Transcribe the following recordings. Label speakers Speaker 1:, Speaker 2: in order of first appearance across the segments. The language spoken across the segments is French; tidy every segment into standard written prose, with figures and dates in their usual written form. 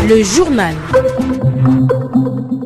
Speaker 1: Le journal.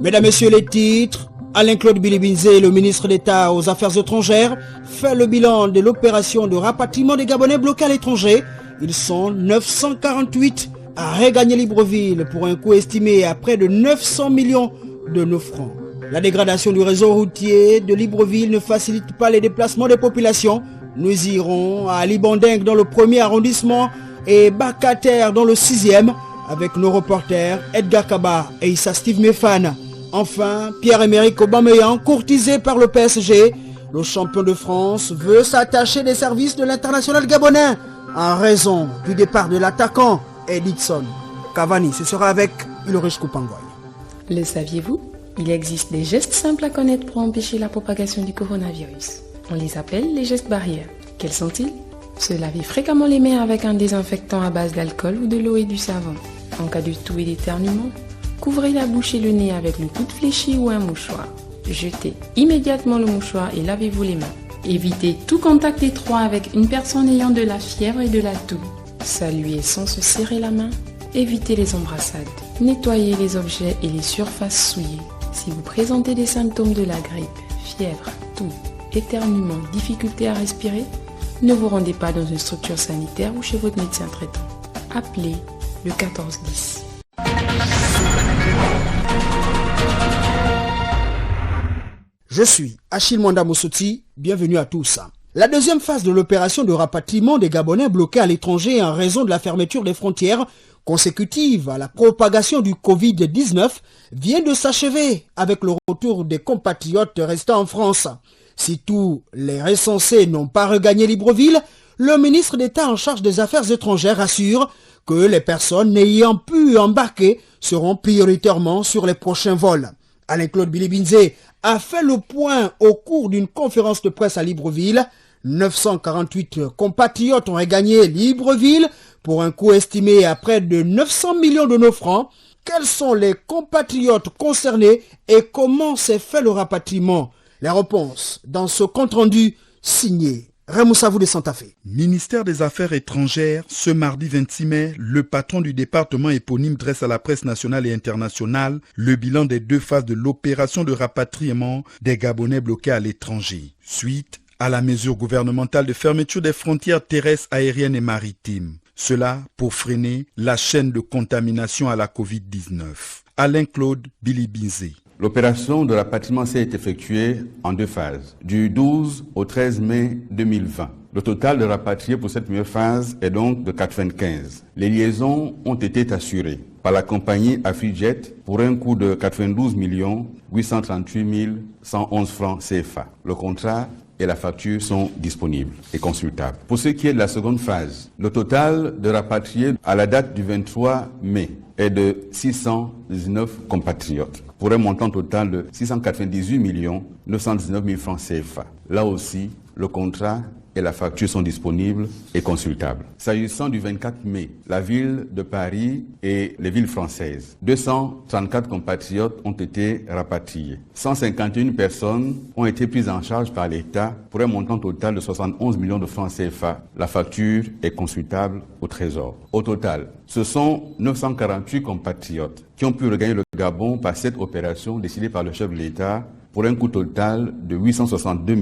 Speaker 2: Mesdames, Messieurs, les titres. Alain-Claude Bilibinzé, le ministre d'État aux Affaires étrangères, fait le bilan de l'opération de rapatriement des Gabonais bloqués à l'étranger. Ils sont 948 à regagner Libreville pour un coût estimé à près de 900 millions de nos francs. La dégradation du réseau routier de Libreville ne facilite pas les déplacements des populations. Nous irons à Libandeng dans le 1er arrondissement et Bakater dans le 6e avec nos reporters Edgar Kaba et Issa Steve Mefan. Enfin, Pierre-Emerick Aubameyang, courtisé par le PSG, le champion de France veut s'attacher des services de l'international gabonais en raison du départ de l'attaquant Edison Cavani. Ce sera avec Ulrich Koupangoy.
Speaker 3: Le saviez-vous? Il existe des gestes simples à connaître pour empêcher la propagation du coronavirus. On les appelle les gestes barrières. Quels sont-ils? Se laver fréquemment les mains avec un désinfectant à base d'alcool ou de l'eau et du savon. En cas de toux et d'éternuement, couvrez la bouche et le nez avec le coude fléchi ou un mouchoir. Jetez immédiatement le mouchoir et lavez-vous les mains. Évitez tout contact étroit avec une personne ayant de la fièvre et de la toux. Saluez sans se serrer la main. Évitez les embrassades. Nettoyez les objets et les surfaces souillées. Si vous présentez des symptômes de la grippe, fièvre, toux, éternuement, difficulté à respirer, ne vous rendez pas dans une structure sanitaire ou chez votre médecin traitant. Appelez le 1410.
Speaker 2: Je suis Achille Mwanda Moussouti, bienvenue à tous. La deuxième phase de l'opération de rapatriement des Gabonais bloqués à l'étranger en raison de la fermeture des frontières consécutive à la propagation du Covid-19 vient de s'achever avec le retour des compatriotes restant en France. Si tous les recensés n'ont pas regagné Libreville, le ministre d'État en charge des Affaires étrangères assure que les personnes n'ayant pu embarquer seront prioritairement sur les prochains vols. Alain-Claude Bilibinzé a fait le point au cours d'une conférence de presse à Libreville. 948 compatriotes ont regagné Libreville pour un coût estimé à près de 900 millions de nos francs. Quels sont les compatriotes concernés et comment s'est fait le rapatriement? Les réponses dans ce compte-rendu signé Remoussavou de Santa Fe.
Speaker 4: Ministère des Affaires étrangères, ce mardi 26 mai, le patron du département éponyme dresse à la presse nationale et internationale le bilan des deux phases de l'opération de rapatriement des Gabonais bloqués à l'étranger. Suite à la mesure gouvernementale de fermeture des frontières terrestres, aériennes et maritimes. Cela pour freiner la chaîne de contamination à la Covid-19. Alain-Claude Bilibinzé.
Speaker 5: L'opération de rapatriement s'est effectuée en deux phases, du 12 au 13 mai 2020. Le total de rapatriés pour cette première phase est donc de 95. Les liaisons ont été assurées par la compagnie Afrijet pour un coût de 92 838 111 francs CFA. Le contrat et la facture sont disponibles et consultables. Pour ce qui est de la seconde phase, le total de rapatriés à la date du 23 mai est de 619 compatriotes, pour un montant total de 698 919 000 francs CFA. Là aussi, le contrat et la facture sont disponibles et consultables. S'agissant du 24 mai, la ville de Paris et les villes françaises, 234 compatriotes ont été rapatriés. 151 personnes ont été prises en charge par l'État pour un montant total de 71 millions de francs CFA. La facture est consultable au Trésor. Au total, ce sont 948 compatriotes qui ont pu regagner le Gabon par cette opération décidée par le chef de l'État pour un coût total de 862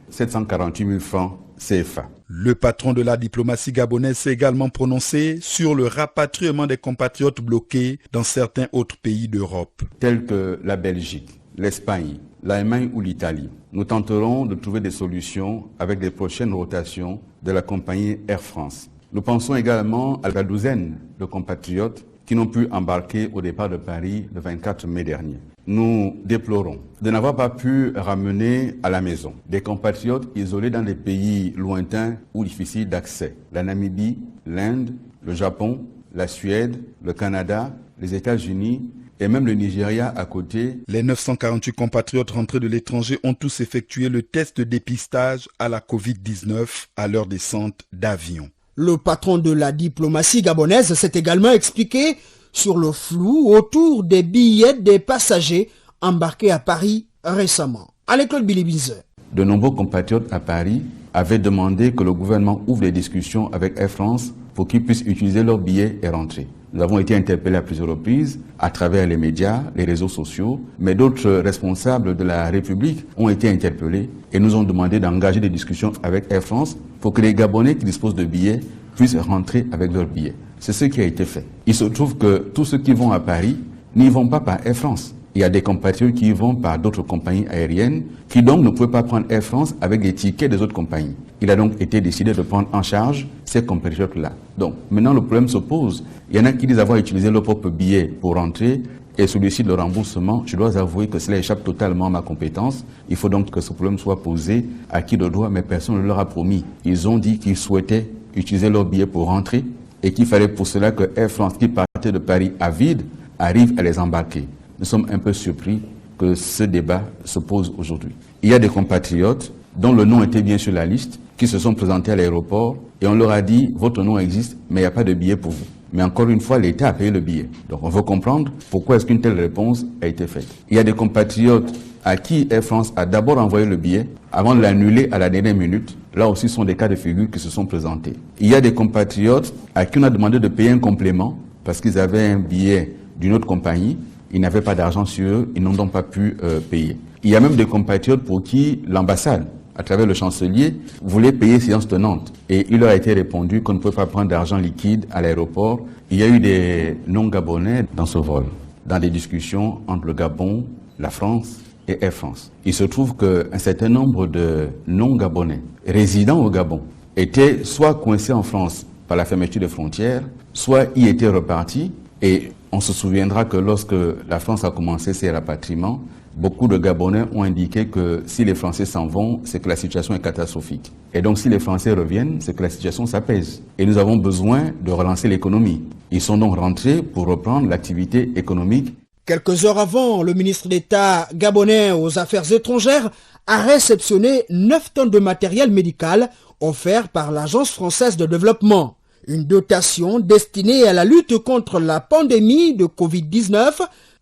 Speaker 5: 748 000 francs CFA.
Speaker 4: Le patron de la diplomatie gabonaise s'est également prononcé sur le rapatriement des compatriotes bloqués dans certains autres pays d'Europe.
Speaker 5: Tels que la Belgique, l'Espagne, l'Allemagne ou l'Italie. Nous tenterons de trouver des solutions avec les prochaines rotations de la compagnie Air France. Nous pensons également à la douzaine de compatriotes qui n'ont pu embarquer au départ de Paris le 24 mai dernier. Nous déplorons de n'avoir pas pu ramener à la maison des compatriotes isolés dans des pays lointains ou difficiles d'accès. La Namibie, l'Inde, le Japon, la Suède, le Canada, les États-Unis et même le Nigeria à côté.
Speaker 4: Les 948 compatriotes rentrés de l'étranger ont tous effectué le test de dépistage à la Covid-19 à leur descente d'avion.
Speaker 2: Le patron de la diplomatie gabonaise s'est également expliqué sur le flou autour des billets des passagers embarqués à Paris récemment. Alain-Claude Bilibinzé.
Speaker 5: De nombreux compatriotes à Paris avaient demandé que le gouvernement ouvre les discussions avec Air France pour qu'ils puissent utiliser leurs billets et rentrer. Nous avons été interpellés à plusieurs reprises à travers les médias, les réseaux sociaux, mais d'autres responsables de la République ont été interpellés et nous ont demandé d'engager des discussions avec Air France pour que les Gabonais qui disposent de billets puissent rentrer avec leurs billets. C'est ce qui a été fait. Il se trouve que tous ceux qui vont à Paris n'y vont pas par Air France. Il y a des compatriotes qui y vont par d'autres compagnies aériennes qui donc ne pouvaient pas prendre Air France avec des tickets des autres compagnies. Il a donc été décidé de prendre en charge ces compatriotes-là. Donc maintenant le problème se pose. Il y en a qui disent avoir utilisé leur propre billet pour rentrer et celui-ci de remboursement. Je dois avouer que cela échappe totalement à ma compétence. Il faut donc que ce problème soit posé à qui de droit, mais personne ne leur a promis. Ils ont dit qu'ils souhaitaient utiliser leur billet pour rentrer et qu'il fallait pour cela que Air France, qui partait de Paris à vide, arrive à les embarquer. Nous sommes un peu surpris que ce débat se pose aujourd'hui. Il y a des compatriotes dont le nom était bien sur la liste, qui se sont présentés à l'aéroport et on leur a dit « votre nom existe, mais il n'y a pas de billet pour vous ». Mais encore une fois, l'État a payé le billet. Donc on veut comprendre pourquoi est-ce qu'une telle réponse a été faite. Il y a des compatriotes à qui Air France a d'abord envoyé le billet avant de l'annuler à la dernière minute. Là aussi, ce sont des cas de figure qui se sont présentés. Il y a des compatriotes à qui on a demandé de payer un complément parce qu'ils avaient un billet d'une autre compagnie. Ils n'avaient pas d'argent sur eux, ils n'ont donc pas pu payer. Il y a même des compatriotes pour qui l'ambassade, à travers le chancelier, voulait payer séance tenante. Et il leur a été répondu qu'on ne peut pas prendre d'argent liquide à l'aéroport. Il y a eu des non-gabonais dans ce vol, dans des discussions entre le Gabon, la France et Air France. Il se trouve qu'un certain nombre de non-gabonais résidant au Gabon étaient soit coincés en France par la fermeture des frontières, soit y étaient repartis. Et on se souviendra que lorsque la France a commencé ses rapatriements, beaucoup de Gabonais ont indiqué que si les Français s'en vont, c'est que la situation est catastrophique. Et donc si les Français reviennent, c'est que la situation s'apaise. Et nous avons besoin de relancer l'économie. Ils sont donc rentrés pour reprendre l'activité économique.
Speaker 2: Quelques heures avant, le ministre d'État gabonais aux Affaires étrangères a réceptionné 9 tonnes de matériel médical offert par l'Agence française de développement. Une dotation destinée à la lutte contre la pandémie de Covid-19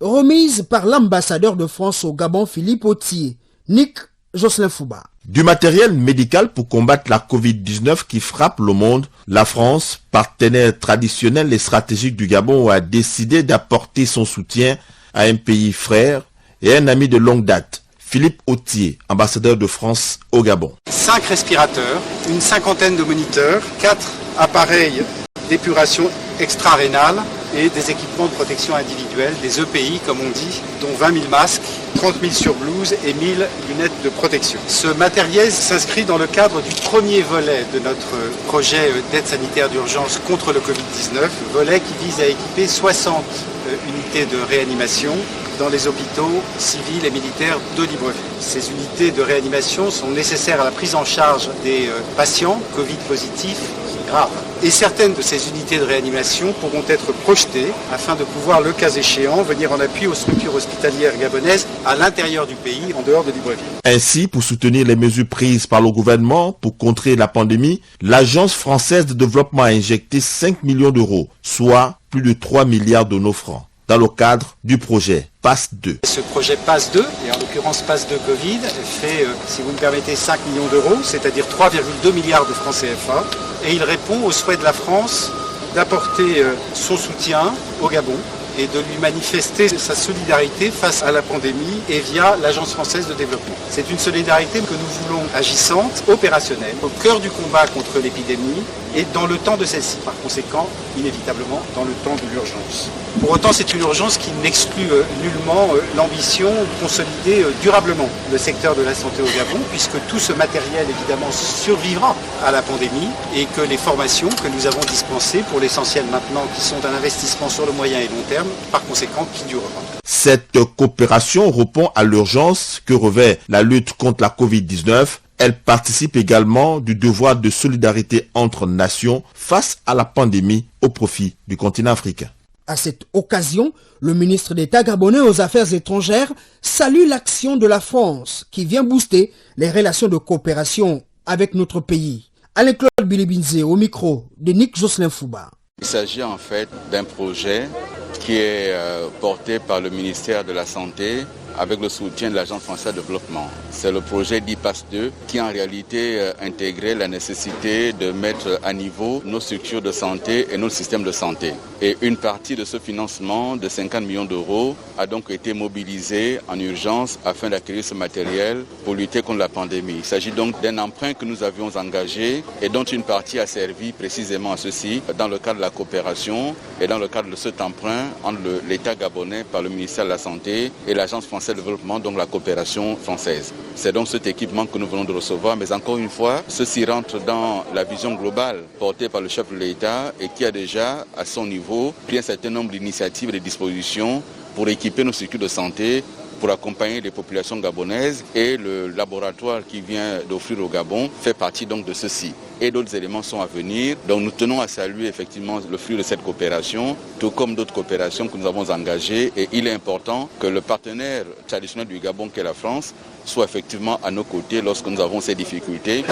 Speaker 2: remise par l'ambassadeur de France au Gabon, Philippe Autier. Nick Jocelyn Fouba.
Speaker 1: Du matériel médical pour combattre la Covid-19 qui frappe le monde, la France, partenaire traditionnel et stratégique du Gabon, a décidé d'apporter son soutien à un pays frère et un ami de longue date. Philippe Autier, ambassadeur de France au Gabon.
Speaker 6: 5 respirateurs, une cinquantaine de moniteurs, 4 appareils d'épuration extra-rénale et des équipements de protection individuelle, des EPI comme on dit, dont 20 000 masques, 30 000 surblouses et 1 000 lunettes de protection. Ce matériel s'inscrit dans le cadre du premier volet de notre projet d'aide sanitaire d'urgence contre le Covid-19, volet qui vise à équiper 60 unités de réanimation dans les hôpitaux civils et militaires de Libreville. Ces unités de réanimation sont nécessaires à la prise en charge des patients Covid positifs graves. Et certaines de ces unités de réanimation pourront être projetées afin de pouvoir, le cas échéant, venir en appui aux structures hospitalières gabonaises à l'intérieur du pays, en dehors de Libreville.
Speaker 1: Ainsi, pour soutenir les mesures prises par le gouvernement pour contrer la pandémie, l'Agence française de développement a injecté 5 millions d'euros, soit plus de 3 milliards de nos francs, dans le cadre du projet PASS 2.
Speaker 6: Ce projet PASS 2, et en l'occurrence PASS 2 Covid, fait, si vous me permettez, 5 millions d'euros, c'est-à-dire 3,2 milliards de francs CFA, et il répond au souhait de la France d'apporter son soutien au Gabon et de lui manifester sa solidarité face à la pandémie et via l'Agence française de développement. C'est une solidarité que nous voulons agissante, opérationnelle, au cœur du combat contre l'épidémie et dans le temps de celle-ci. Par conséquent, inévitablement, dans le temps de l'urgence. Pour autant, c'est une urgence qui n'exclut nullement l'ambition de consolider durablement le secteur de la santé au Gabon, puisque tout ce matériel, évidemment, survivra à la pandémie et que les formations que nous avons dispensées, pour l'essentiel maintenant, qui sont un investissement sur le moyen et long terme, par conséquent, qui durera.
Speaker 1: Cette coopération répond à l'urgence que revêt la lutte contre la Covid-19. Elle participe également du devoir de solidarité entre nations face à la pandémie au profit du continent africain.
Speaker 2: À cette occasion, le ministre d'État gabonais aux Affaires étrangères salue l'action de la France qui vient booster les relations de coopération avec notre pays. Alain-Claude Bilibinze au micro de Nick Jocelyn Fouba.
Speaker 5: Il s'agit en fait d'un projet qui est porté par le ministère de la Santé avec le soutien de l'Agence française de développement. C'est le projet DIPAS 2 qui en réalité intégrait la nécessité de mettre à niveau nos structures de santé et nos systèmes de santé. Et une partie de ce financement de 50 millions d'euros a donc été mobilisée en urgence afin d'acquérir ce matériel pour lutter contre la pandémie. Il s'agit donc d'un emprunt que nous avions engagé et dont une partie a servi précisément à ceci dans le cadre de la coopération et dans le cadre de cet emprunt entre l'État gabonais par le ministère de la Santé et l'Agence française de développement, donc la coopération française. C'est donc cet équipement que nous venons de recevoir, mais encore une fois, ceci rentre dans la vision globale portée par le chef de l'État et qui a déjà, à son niveau, pris un certain nombre d'initiatives et de dispositions pour équiper nos structures de santé, pour accompagner les populations gabonaises, et le laboratoire qui vient d'offrir au Gabon fait partie donc de ceci. Et d'autres éléments sont à venir. Donc nous tenons à saluer effectivement le fruit de cette coopération, tout comme d'autres coopérations que nous avons engagées. Et il est important que le partenaire traditionnel du Gabon, qui est la France, soit effectivement à nos côtés lorsque nous avons ces difficultés.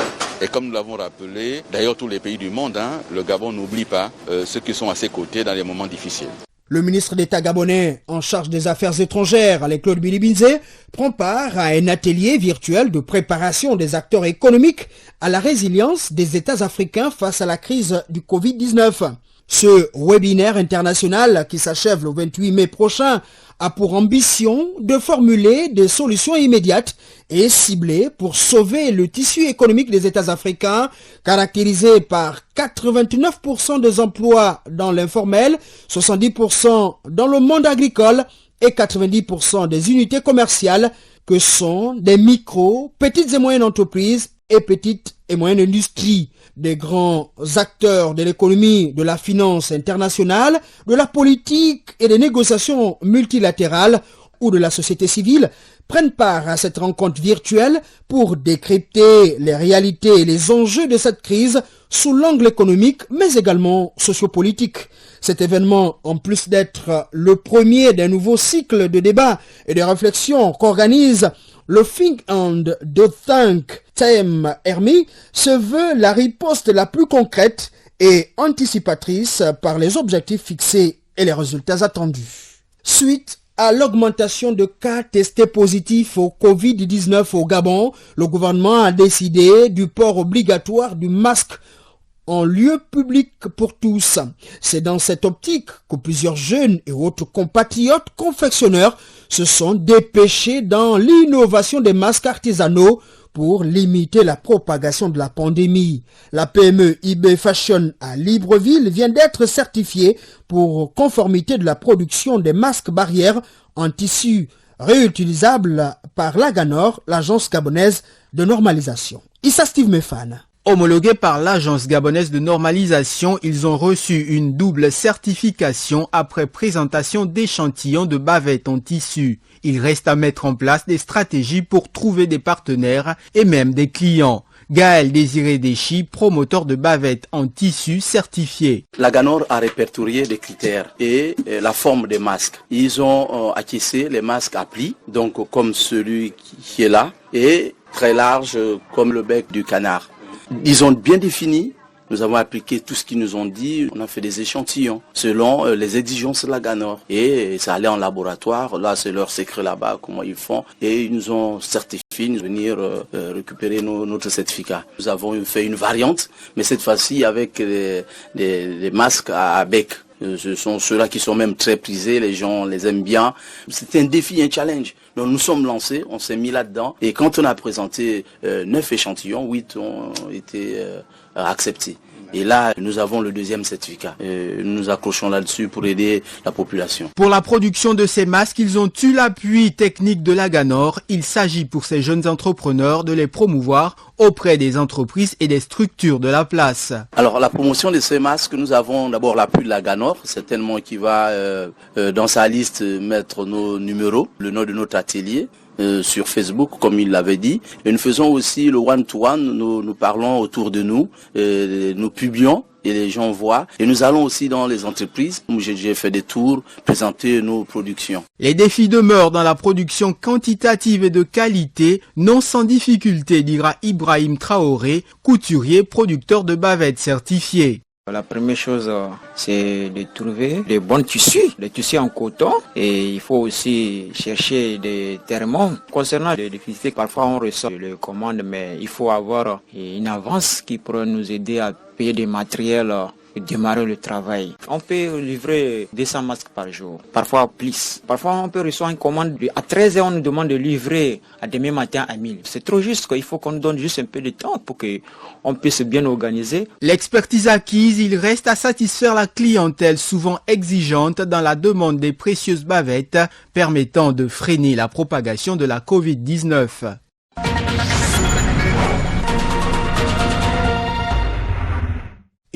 Speaker 5: Et comme nous l'avons rappelé, d'ailleurs tous les pays du monde, le Gabon n'oublie pas ceux qui sont à ses côtés dans les moments difficiles.
Speaker 2: Le ministre d'État gabonais en charge des affaires étrangères, Claude Bilibinze, prend part à un atelier virtuel de préparation des acteurs économiques à la résilience des États africains face à la crise du Covid-19. Ce webinaire international qui s'achève le 28 mai prochain a pour ambition de formuler des solutions immédiates et ciblées pour sauver le tissu économique des États africains, caractérisé par 89% des emplois dans l'informel, 70% dans le monde agricole et 90% des unités commerciales que sont des micro, petites et moyennes entreprises et petites et moyennes industries. Des grands acteurs de l'économie, de la finance internationale, de la politique et des négociations multilatérales ou de la société civile prennent part à cette rencontre virtuelle pour décrypter les réalités et les enjeux de cette crise sous l'angle économique mais également sociopolitique. Cet événement, en plus d'être le premier d'un nouveau cycle de débats et de réflexions qu'organise le Think and Do Think Thème Hermie, se veut la riposte la plus concrète et anticipatrice par les objectifs fixés et les résultats attendus. Suite à l'augmentation de cas testés positifs au Covid-19 au Gabon, le gouvernement a décidé du port obligatoire du masque en lieu public pour tous. C'est dans cette optique que plusieurs jeunes et autres compatriotes confectionneurs se sont dépêchés dans l'innovation des masques artisanaux pour limiter la propagation de la pandémie. La PME IB Fashion à Libreville vient d'être certifiée pour conformité de la production des masques barrières en tissu réutilisable par l'AGANOR, l'agence gabonaise de normalisation. Issa Steve Mefan.
Speaker 7: Homologués par l'Agence gabonaise de normalisation, ils ont reçu une double certification après présentation d'échantillons de bavettes en tissu. Il reste à mettre en place des stratégies pour trouver des partenaires et même des clients. Gaël Désiré Déchi, promoteur de bavettes en tissu certifiées.
Speaker 8: L'AGANOR a répertorié des critères et la forme des masques. Ils ont acquis les masques à plis, donc comme celui qui est là, et très large comme le bec du canard. Ils ont bien défini, nous avons appliqué tout ce qu'ils nous ont dit, on a fait des échantillons selon les exigences de l'AGANOR. Et ça allait en laboratoire, là c'est leur secret là-bas, comment ils font. Et ils nous ont certifié, nous venir récupérer notre certificat. Nous avons fait une variante, mais cette fois-ci avec des masques à bec. Ce sont ceux-là qui sont même très prisés, les gens les aiment bien. C'était un défi, un challenge. Donc nous sommes lancés, on s'est mis là-dedans. Et quand on a présenté 9 échantillons, 8 ont été acceptés. Et là, nous avons le deuxième certificat. Nous nous accrochons là-dessus pour aider la population.
Speaker 7: Pour la production de ces masques, ils ont eu l'appui technique de l'AGANOR. Il s'agit pour ces jeunes entrepreneurs de les promouvoir auprès des entreprises et des structures de la place.
Speaker 8: Alors la promotion de ces masques, nous avons d'abord l'appui de l'AGANOR, certainement qui va dans sa liste mettre nos numéros, le nom de notre atelier. Sur Facebook, comme il l'avait dit. Et nous faisons aussi le one-to-one, nous parlons autour de nous, nous publions et les gens voient. Et nous allons aussi dans les entreprises, où j'ai fait des tours, présenter nos productions.
Speaker 7: Les défis demeurent dans la production quantitative et de qualité, non sans difficulté, dira Ibrahim Traoré, couturier, producteur de bavettes certifiées.
Speaker 9: La première chose, c'est de trouver des bons tissus en coton, et il faut aussi chercher des thermos. Concernant les difficultés, parfois on reçoit les commandes, mais il faut avoir une avance qui pourrait nous aider à payer des matériels et démarrer le travail. On peut livrer 200 masques par jour, parfois plus. Parfois on peut recevoir une commande à 13h, on nous demande de livrer à demain matin à 1000. C'est trop juste, il faut qu'on nous donne juste un peu de temps pour qu'on puisse bien organiser.
Speaker 7: L'expertise acquise, il reste à satisfaire la clientèle souvent exigeante dans la demande des précieuses bavettes permettant de freiner la propagation de la Covid-19.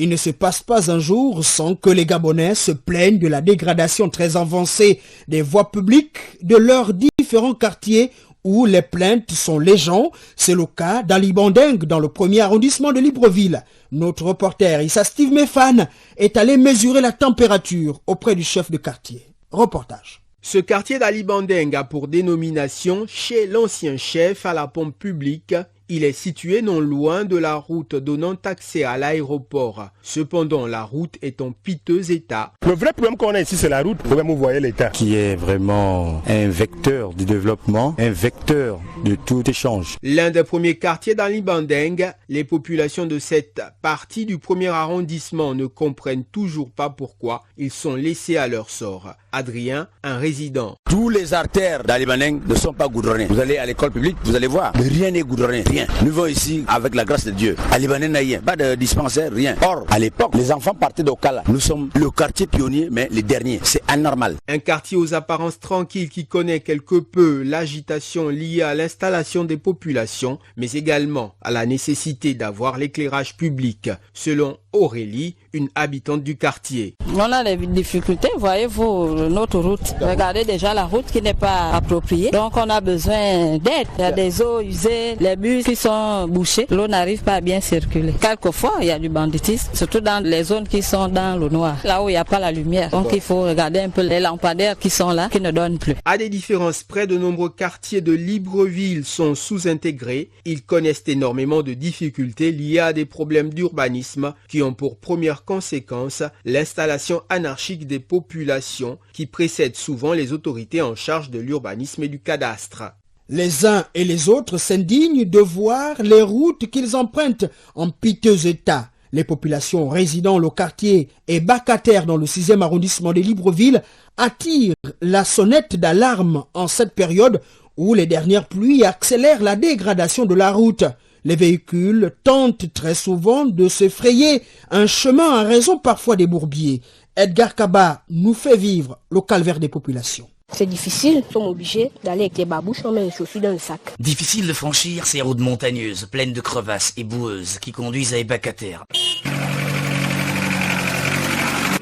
Speaker 2: Il ne se passe pas un jour sans que les Gabonais se plaignent de la dégradation très avancée des voies publiques de leurs différents quartiers où les plaintes sont légion. C'est le cas d'Ali Bandeng dans le 1er arrondissement de Libreville. Notre reporter Issa Steve Mefan est allé mesurer la température auprès du chef de quartier. Reportage.
Speaker 7: Ce quartier d'Ali Bandeng a pour dénomination chez l'ancien chef à la pompe publique. Il est situé non loin de la route donnant accès à l'aéroport. Cependant, la route est en piteux état.
Speaker 10: Le vrai problème qu'on a ici, c'est la route. Vous voyez l'état. Qui est vraiment un vecteur du développement, un vecteur de tout échange.
Speaker 7: L'un des premiers quartiers d'Ali Bandeng, les populations de cette partie du 1er arrondissement ne comprennent toujours pas pourquoi ils sont laissés à leur sort. Adrien, un résident.
Speaker 11: Tous les artères d'Ali Bandeng ne sont pas goudronnés. Vous allez à l'école publique, vous allez voir, rien n'est goudronné, rien. Nous vivons ici avec la grâce de Dieu. Ali Bandeng n'a rien, pas de dispensaire, rien. Or, à l'époque, les enfants partaient d'Okala. Nous sommes le quartier pionnier, mais les derniers. C'est anormal.
Speaker 7: Un quartier aux apparences tranquilles qui connaît quelque peu l'agitation liée à l'installation des populations, mais également à la nécessité d'avoir l'éclairage public, selon Aurélie, une habitante du quartier.
Speaker 12: On a des difficultés, voyez-vous, notre route. Regardez déjà la route qui n'est pas appropriée. Donc on a besoin d'aide. Il y a des eaux usées, les bus qui sont bouchés. L'eau n'arrive pas à bien circuler. Quelquefois, il y a du banditisme, surtout dans les zones qui sont dans le noir, là où il n'y a pas la lumière. Donc il faut regarder un peu les lampadaires qui sont là, qui ne donnent plus.
Speaker 7: À des différences près, de nombreux quartiers de Libreville sont sous-intégrés. Ils connaissent énormément de difficultés liées à des problèmes d'urbanisme qui ont pour première conséquence l'installation anarchique des populations qui précèdent souvent les autorités en charge de l'urbanisme et du cadastre.
Speaker 2: Les uns et les autres s'indignent de voir les routes qu'ils empruntent en piteux état. Les populations résidant au quartier et Bacataire dans le 6e arrondissement de Libreville attirent la sonnette d'alarme en cette période où les dernières pluies accélèrent la dégradation de la route. Les véhicules tentent très souvent de se frayer un chemin en raison parfois des bourbiers. Edgar Kaba nous fait vivre le calvaire des populations.
Speaker 13: C'est difficile, nous sommes obligés d'aller avec les babouches, on met les chaussures dans le sac.
Speaker 14: Difficile de franchir ces routes montagneuses, pleines de crevasses et boueuses qui conduisent à Ebakater.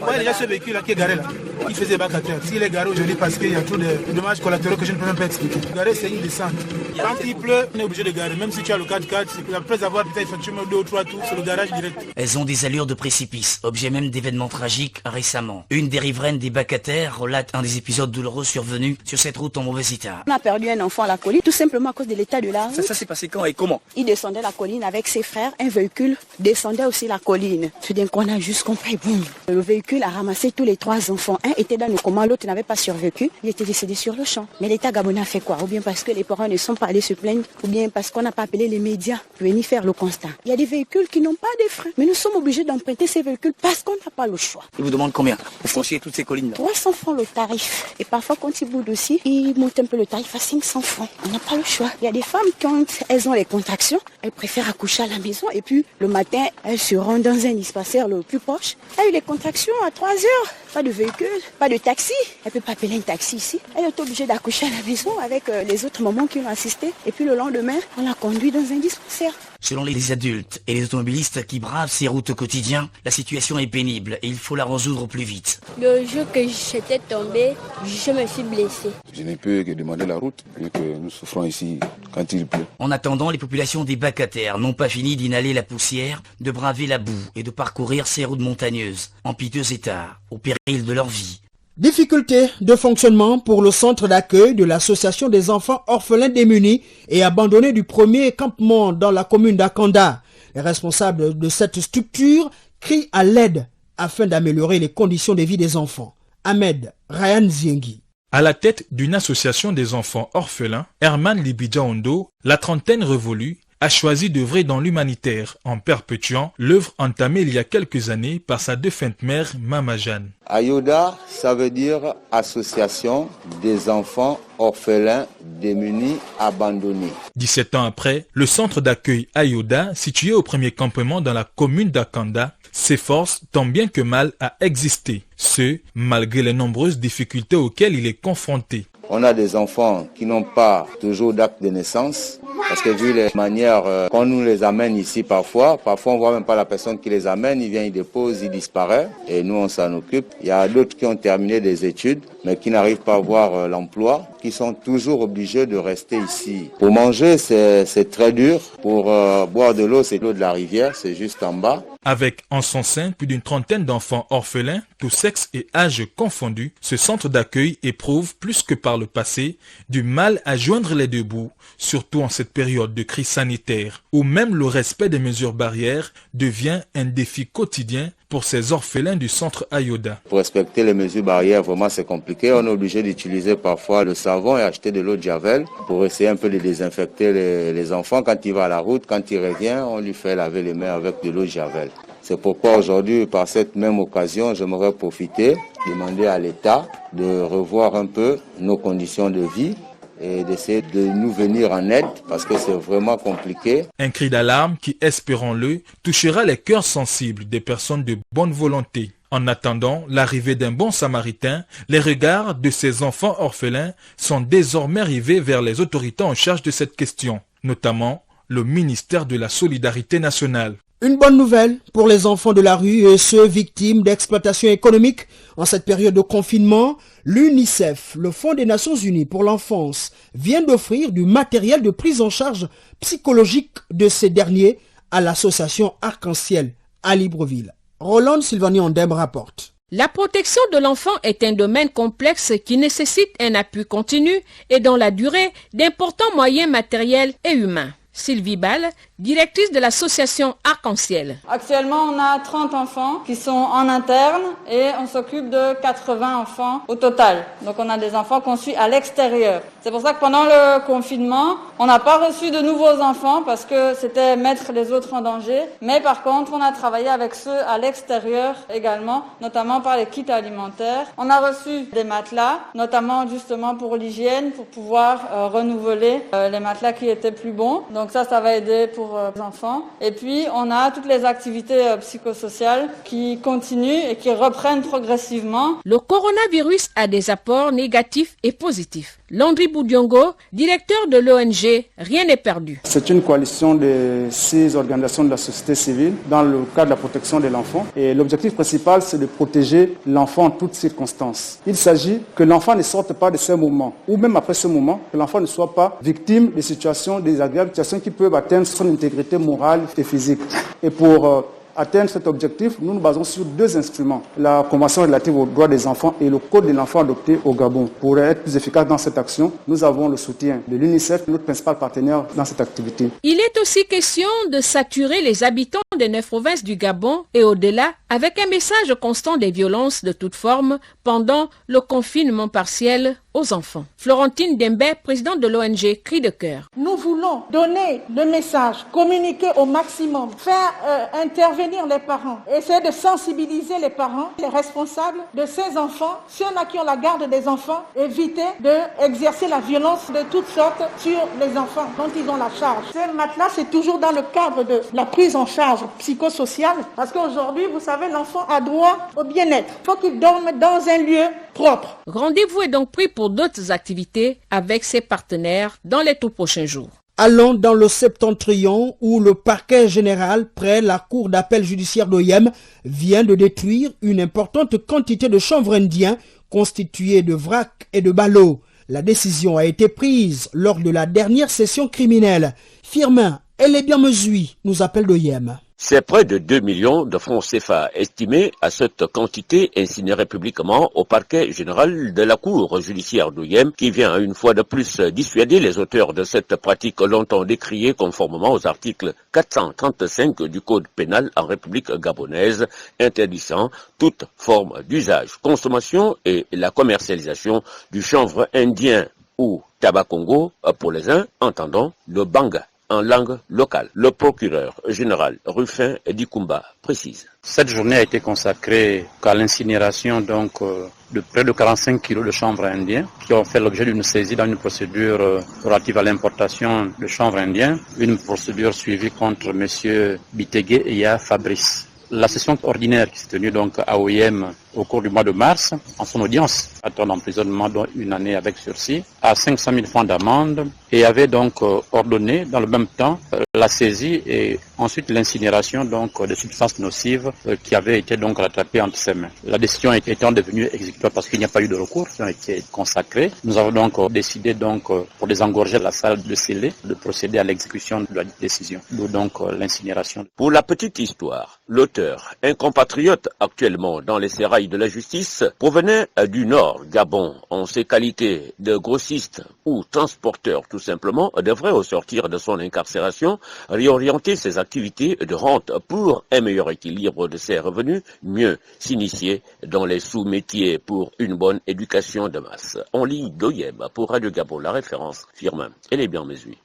Speaker 15: Ouais, déjà ce véhicule-là qui est garé là, il faisait Bacataire. S'il est garé aujourd'hui parce qu'il y a trop de dommages collatéraux que je ne peux même pas expliquer. Garé, c'est une descente. Quand il pleut, on est obligé de garer. Même si tu as le 4x4, après avoir peut-être effectivement 2 ou 3 tours sur le garage direct.
Speaker 14: Elles ont des allures de précipice, objet même d'événements tragiques récemment. Une des riveraines des Bacataire relate un des épisodes douloureux survenus sur cette route en mauvais état.
Speaker 13: On a perdu un enfant à la colline, tout simplement à cause de l'état de la route.
Speaker 14: Ça s'est passé quand et comment?
Speaker 13: Il descendait la colline avec ses frères, un véhicule descendait aussi la colline. Tout d'un coup, on a juste compris, boum. Le véhicule a ramassé tous les 3 enfants. Un était dans le coma, l'autre n'avait pas survécu. Il était décédé sur le champ. Mais l'État gabonais a fait quoi? Ou bien parce que les parents ne sont pas allés se plaindre, ou bien parce qu'on n'a pas appelé les médias pour venir faire le constat. Il y a des véhicules qui n'ont pas de freins. Mais nous sommes obligés d'emprunter ces véhicules parce qu'on n'a pas le choix.
Speaker 14: Ils vous demandent combien pour franchir toutes ces collines?
Speaker 13: 300 francs le tarif. Et parfois, quand ils boudent aussi, ils montent un peu le tarif à 500 francs. On n'a pas le choix. Il y a des femmes, quand elles ont les contractions, elles préfèrent accoucher à la maison. Et puis, le matin, elles se rendent dans un dispensaire le plus proche. Elle a eu les contractions à 3 heures. Pas de véhicule, pas de taxi. Elle ne peut pas appeler un taxi ici. Elle est obligée d'accoucher à la maison avec les autres mamans qui l'ont assistée. Et puis le lendemain, on l'a conduit dans un dispensaire.
Speaker 14: Selon les adultes et les automobilistes qui bravent ces routes au quotidien, la situation est pénible et il faut la résoudre au plus vite.
Speaker 16: Le jour que j'étais tombée, je me suis blessée.
Speaker 17: Je n'ai pu que demander la route vu que nous souffrons ici quand il pleut.
Speaker 14: En attendant, les populations des Bacataire n'ont pas fini d'inhaler la poussière, de braver la boue et de parcourir ces routes montagneuses en piteux état, au péril de leur vie.
Speaker 2: Difficulté de fonctionnement pour le centre d'accueil de l'association des enfants orphelins démunis et abandonnés du premier campement dans la commune d'Akanda. Les responsables de cette structure crient à l'aide afin d'améliorer les conditions de vie des enfants. Ahmed Ryan Ziengi.
Speaker 18: À la tête d'une association des enfants orphelins, Herman Libidja Ondo, la trentaine révolue, a choisi d'œuvrer dans l'humanitaire en perpétuant l'œuvre entamée il y a quelques années par sa défunte mère Mama Jeanne.
Speaker 19: Ayoda, ça veut dire association des enfants orphelins démunis abandonnés.
Speaker 18: 17 ans après, le centre d'accueil Ayoda, situé au premier campement dans la commune d'Akanda, s'efforce tant bien que mal à exister, ce malgré les nombreuses difficultés auxquelles il est confronté.
Speaker 19: On a des enfants qui n'ont pas toujours d'acte de naissance, parce que vu les manières qu'on nous les amène ici parfois on voit même pas la personne qui les amène, il vient, il dépose, il disparaît, et nous on s'en occupe. Il y a d'autres qui ont terminé des études, mais qui n'arrivent pas à avoir l'emploi, qui sont toujours obligés de rester ici. Pour manger, c'est très dur. Pour boire de l'eau, c'est l'eau de la rivière, c'est juste en bas.
Speaker 18: Avec en son sein plus d'une trentaine d'enfants orphelins, tous sexes et âges confondus, ce centre d'accueil éprouve, plus que par le passé, du mal à joindre les deux bouts, surtout en cette période de crise sanitaire, où même le respect des mesures barrières devient un défi quotidien pour ces orphelins du centre Ayoda.
Speaker 19: Pour respecter les mesures barrières, vraiment c'est compliqué. On est obligé d'utiliser parfois le savon et acheter de l'eau de javel pour essayer un peu de désinfecter les enfants. Quand il va à la route, quand il revient, on lui fait laver les mains avec de l'eau de javel. C'est pourquoi aujourd'hui, par cette même occasion, j'aimerais profiter, demander à l'État de revoir un peu nos conditions de vie et d'essayer de nous venir en aide parce que c'est vraiment compliqué.
Speaker 18: Un cri d'alarme qui, espérons-le, touchera les cœurs sensibles des personnes de bonne volonté. En attendant l'arrivée d'un bon samaritain, les regards de ces enfants orphelins sont désormais rivés vers les autorités en charge de cette question, notamment le ministère de la Solidarité nationale.
Speaker 2: Une bonne nouvelle pour les enfants de la rue et ceux victimes d'exploitation économique. En cette période de confinement, l'UNICEF, le Fonds des Nations Unies pour l'enfance, vient d'offrir du matériel de prise en charge psychologique de ces derniers à l'association Arc-en-Ciel à Libreville. Roland Sylvani Ondem rapporte.
Speaker 20: La protection de l'enfant est un domaine complexe qui nécessite un appui continu et dans la durée d'importants moyens matériels et humains. Sylvie Ball, directrice de l'association Arc-en-Ciel.
Speaker 21: Actuellement, on a 30 enfants qui sont en interne et on s'occupe de 80 enfants au total. Donc on a des enfants qu'on suit à l'extérieur. C'est pour ça que pendant le confinement, on n'a pas reçu de nouveaux enfants parce que c'était mettre les autres en danger. Mais par contre, on a travaillé avec ceux à l'extérieur également, notamment par les kits alimentaires. On a reçu des matelas, notamment justement pour l'hygiène, pour pouvoir renouveler les matelas qui étaient plus bons. Donc ça va aider pour les enfants. Et puis, on a toutes les activités psychosociales qui continuent et qui reprennent progressivement.
Speaker 20: Le coronavirus a des apports négatifs et positifs. Landry Boudiongo, directeur de l'ONG Rien n'est perdu.
Speaker 22: C'est une coalition de 6 organisations de la société civile dans le cadre de la protection de l'enfant. Et l'objectif principal, c'est de protéger l'enfant en toutes circonstances. Il s'agit que l'enfant ne sorte pas de ce moment, ou même après ce moment, que l'enfant ne soit pas victime de situations désagréables, situations qui peuvent atteindre son intégrité morale et physique. Et pour atteindre cet objectif, nous nous basons sur 2 instruments. La Convention relative aux droits des enfants et le Code de l'enfant adopté au Gabon. Pour être plus efficace dans cette action, nous avons le soutien de l'UNICEF, notre principal partenaire dans cette activité.
Speaker 20: Il est aussi question de saturer les habitants des 9 provinces du Gabon et au-delà avec un message constant des violences de toutes formes pendant le confinement partiel aux enfants. Florentine Dembé, présidente de l'ONG Cri de cœur.
Speaker 23: Nous voulons donner le message, communiquer au maximum, faire intervenir les parents, essayer de sensibiliser les parents, les responsables de ces enfants, ceux-là qui ont la garde des enfants, éviter d'exercer la violence de toutes sortes sur les enfants dont ils ont la charge. Ce matelas, c'est toujours dans le cadre de la prise en charge psychosociale, parce qu'aujourd'hui, vous savez, l'enfant a droit au bien-être. Il faut qu'il dorme dans un lieu propre.
Speaker 20: Rendez-vous est donc pris pour d'autres activités avec ses partenaires dans les tout prochains jours.
Speaker 2: Allons dans le Septentrion où le parquet général près la cour d'appel judiciaire d'Oyem vient de détruire une importante quantité de chanvre indien constituée de vracs et de ballots. La décision a été prise lors de la dernière session criminelle. Firmin Elébien Mesui nous appelle d'Oyem.
Speaker 3: C'est près de 2 millions de francs CFA estimés à cette quantité incinérée publiquement au parquet général de la Cour judiciaire d'Ouyem qui vient une fois de plus dissuader les auteurs de cette pratique longtemps décriée conformément aux articles 435 du Code pénal en République gabonaise interdisant toute forme d'usage, consommation et la commercialisation du chanvre indien ou tabac Congo pour les uns, entendant le banga en langue locale. Le procureur général Rufin Dikumba précise.
Speaker 4: Cette journée a été consacrée à l'incinération de près de 45 kilos de chanvre indien qui ont fait l'objet d'une saisie dans une procédure relative à l'importation de chanvre indien, une procédure suivie contre M. Bitegue Eya Fabrice. La session ordinaire qui s'est tenue donc à OIM au cours du mois de mars, en son audience, attend d'emprisonnement dont une année avec sursis, à 500 000 francs d'amende et avait donc ordonné dans le même temps la saisie et ensuite l'incinération donc de substances nocives qui avaient été donc rattrapées entre ses mains. La décision étant devenue exécutoire parce qu'il n'y a pas eu de recours qui ont été consacrés, nous avons donc décidé donc pour désengorger la salle de scellé de procéder à l'exécution de la décision, d'où donc l'incinération.
Speaker 3: Pour la petite histoire, l'auteur, un compatriote actuellement dans les sérails de la justice, provenait du Nord, Gabon, en ses qualités de grossiste ou transporteur tout simplement, devrait au sortir de son incarcération réorienter ses activités de rente pour un meilleur équilibre de ses revenus, mieux s'initier dans les sous-métiers pour une bonne éducation de masse. On lit d'Oyem pour Radio Gabon, la référence Firmin. Elle est bien mesure.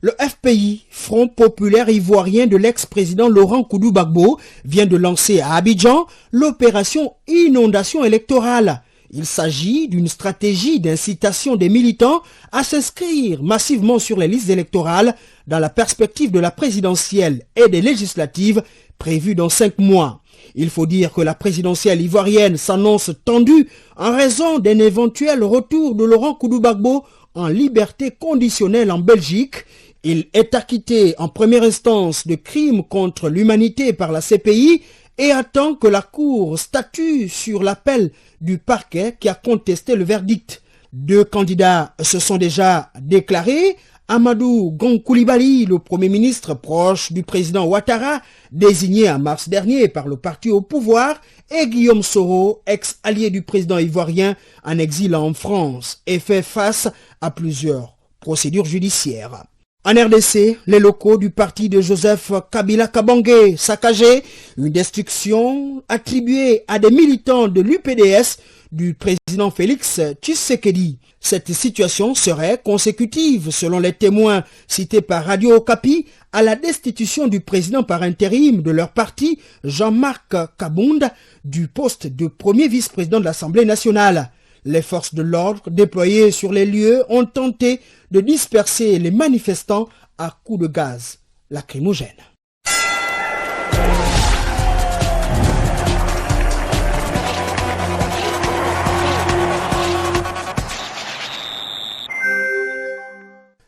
Speaker 2: Le FPI, Front populaire ivoirien de l'ex-président Laurent Koudou-Gbagbo, vient de lancer à Abidjan l'opération Inondation électorale. Il s'agit d'une stratégie d'incitation des militants à s'inscrire massivement sur les listes électorales dans la perspective de la présidentielle et des législatives prévues dans 5 mois. Il faut dire que la présidentielle ivoirienne s'annonce tendue en raison d'un éventuel retour de Laurent Koudou-Gbagbo en liberté conditionnelle en Belgique. Il est acquitté en première instance de crimes contre l'humanité par la CPI et attend que la Cour statue sur l'appel du parquet qui a contesté le verdict. 2 candidats se sont déjà déclarés. Amadou Gon Coulibaly, le Premier ministre proche du président Ouattara, désigné en mars dernier par le parti au pouvoir, et Guillaume Soro, ex-allié du président ivoirien en exil en France, et fait face à plusieurs procédures judiciaires. En RDC, les locaux du parti de Joseph Kabila Kabange saccagés, une destruction attribuée à des militants de l'UPDS du président Félix Tshisekedi. Cette situation serait consécutive, selon les témoins cités par Radio Okapi, à la destitution du président par intérim de leur parti, Jean-Marc Kabounda, du poste de premier vice-président de l'Assemblée nationale. Les forces de l'ordre déployées sur les lieux ont tenté de disperser les manifestants à coups de gaz lacrymogène.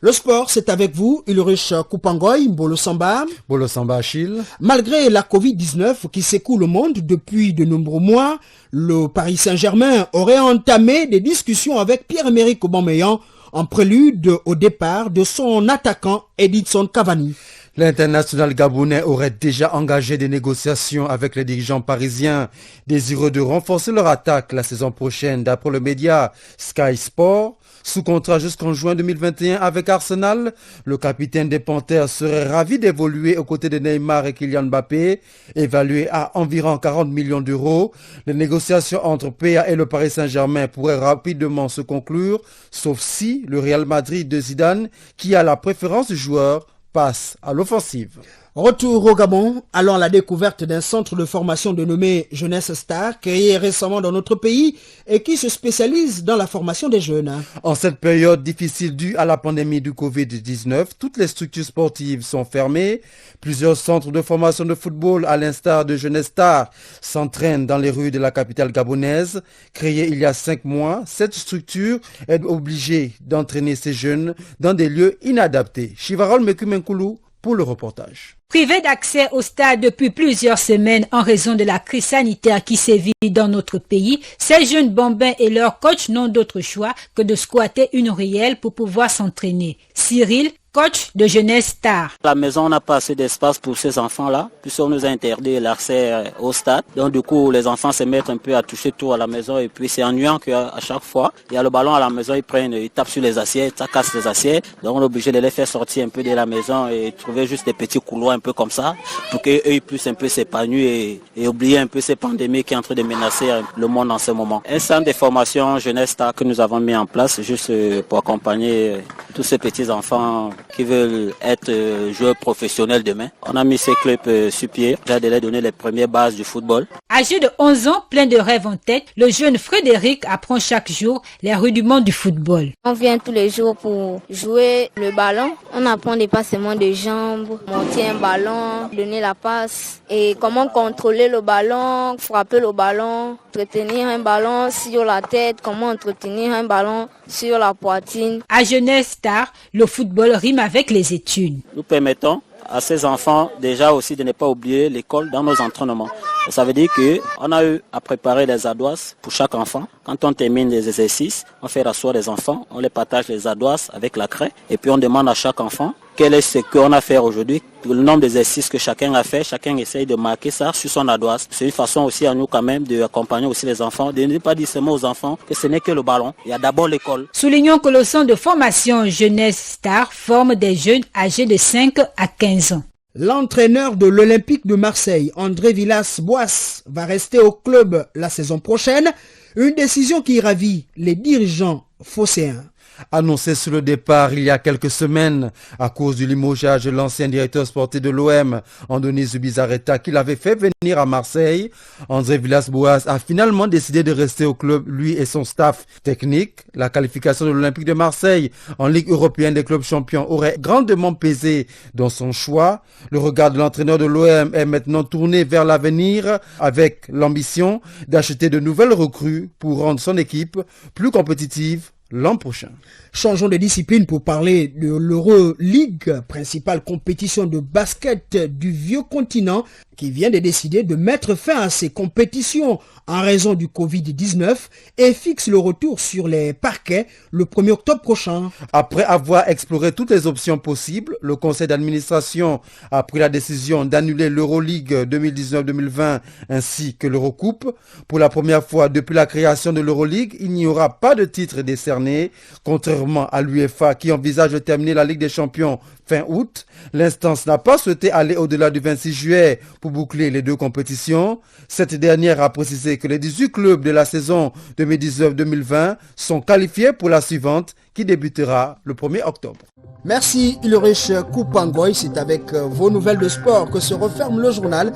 Speaker 2: Le sport, c'est avec vous, Ulrich Koupangoy, Mbolo Samba.
Speaker 6: Mbolo Samba Achille.
Speaker 2: Malgré la Covid-19 qui secoue le monde depuis de nombreux mois, le Paris Saint-Germain aurait entamé des discussions avec Pierre-Emerick Aubameyang en prélude au départ de son attaquant Edinson Cavani.
Speaker 6: L'international gabonais aurait déjà engagé des négociations avec les dirigeants parisiens désireux de renforcer leur attaque la saison prochaine d'après le média Sky Sport. Sous contrat jusqu'en juin 2021 avec Arsenal, le capitaine des Panthères serait ravi d'évoluer aux côtés de Neymar et Kylian Mbappé, évalué à environ 40 millions d'euros. Les négociations entre PA et le Paris Saint-Germain pourraient rapidement se conclure, sauf si le Real Madrid de Zidane, qui a la préférence du joueur, passe à l'offensive.
Speaker 2: Retour au Gabon, allons à la découverte d'un centre de formation dénommé Jeunesse Star, créé récemment dans notre pays et qui se spécialise dans la formation des jeunes.
Speaker 6: En cette période difficile due à la pandémie du Covid-19, toutes les structures sportives sont fermées. Plusieurs centres de formation de football, à l'instar de Jeunesse Star, s'entraînent dans les rues de la capitale gabonaise. Créée il y a 5 mois, cette structure est obligée d'entraîner ces jeunes dans des lieux inadaptés. Chivarol Mekumenkulu pour le reportage.
Speaker 1: Privés d'accès au stade depuis plusieurs semaines en raison de la crise sanitaire qui sévit dans notre pays, ces jeunes bambins et leurs coachs n'ont d'autre choix que de squatter une ruelle pour pouvoir s'entraîner. Cyril, coach de Jeunesse Star.
Speaker 5: À la maison, on n'a pas assez d'espace pour ces enfants-là, puisqu'on nous a interdit l'accès au stade. Donc du coup, les enfants se mettent un peu à toucher tout à la maison et puis c'est ennuyant qu'à chaque fois, il y a le ballon à la maison, ils tapent sur les assiettes, ça casse les assiettes. Donc on est obligé de les faire sortir un peu de la maison et trouver juste des petits couloirs un peu comme ça pour qu'eux puissent un peu s'épanouir et oublier un peu ces pandémies qui est en train de menacer le monde en ce moment. Un centre de formation Jeunesse Star que nous avons mis en place juste pour accompagner tous ces petits enfants qui veulent être joueurs professionnels demain. On a mis ces clubs sur pied, déjà de leur donner les premières bases du football.
Speaker 1: Âgé de 11 ans, plein de rêves en tête, le jeune Frédéric apprend chaque jour les rudiments du football.
Speaker 16: On vient tous les jours pour jouer le ballon. On apprend des passements de jambes, monter un ballon, donner la passe et comment contrôler le ballon, frapper le ballon, entretenir un ballon sur la tête, comment entretenir un ballon sur la poitrine.
Speaker 1: À Jeunesse Star, le football rime avec les études.
Speaker 5: Nous permettons à ces enfants déjà aussi de ne pas oublier l'école dans nos entraînements. Ça veut dire qu'on a eu à préparer des ardoises pour chaque enfant. Quand on termine les exercices, on fait rasseoir les enfants, on les partage les ardoises avec la craie et puis on demande à chaque enfant quel est ce qu'on a fait aujourd'hui, le nombre d'exercices que chacun a fait, chacun essaye de marquer ça sur son ardoise. C'est une façon aussi à nous quand même d'accompagner aussi les enfants, de ne pas dire seulement aux enfants que ce n'est que le ballon, il y a d'abord l'école.
Speaker 1: Soulignons que le centre de formation Jeunesse Star forme des jeunes âgés de 5 à 15 ans.
Speaker 2: L'entraîneur de l'Olympique de Marseille, André Villas-Boas, va rester au club la saison prochaine. Une décision qui ravit les dirigeants phocéens.
Speaker 6: Annoncé sur le départ il y a quelques semaines à cause du limogeage de l'ancien directeur sportif de l'OM, Andoni Zubizarreta, qui l'avait fait venir à Marseille, André Villas-Boas a finalement décidé de rester au club, lui et son staff technique. La qualification de l'Olympique de Marseille en Ligue européenne des clubs champions aurait grandement pesé dans son choix. Le regard de l'entraîneur de l'OM est maintenant tourné vers l'avenir avec l'ambition d'acheter de nouvelles recrues pour rendre son équipe plus compétitive l'an prochain.
Speaker 2: Changeons de discipline pour parler de l'Euroleague, principale compétition de basket du vieux continent, qui vient de décider de mettre fin à ses compétitions en raison du Covid-19 et fixe le retour sur les parquets le 1er octobre prochain.
Speaker 6: Après avoir exploré toutes les options possibles, le conseil d'administration a pris la décision d'annuler l'Euroleague 2019-2020 ainsi que l'Eurocoupe. Pour la première fois depuis la création de l'Euroleague, il n'y aura pas de titre décerné, contrairement à l'UEFA qui envisage de terminer la Ligue des Champions fin août. L'instance n'a pas souhaité aller au-delà du 26 juillet pour boucler les deux compétitions. Cette dernière a précisé que les 18 clubs de la saison 2019-2020 sont qualifiés pour la suivante qui débutera le 1er octobre.
Speaker 2: Merci Ulrich Koupangoy, c'est avec vos nouvelles de sport que se referme le journal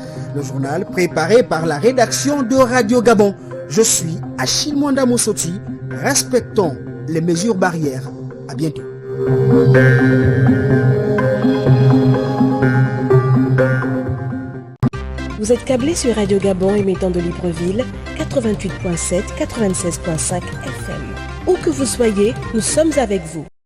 Speaker 2: préparé par la rédaction de Radio Gabon. Je suis Achille Mwanda Moussoti, respectons les mesures barrières. À bientôt.
Speaker 8: Vous êtes câblé sur Radio Gabon émettant de Libreville, 88.7, 96.5 FM. Où que vous soyez, nous sommes avec vous.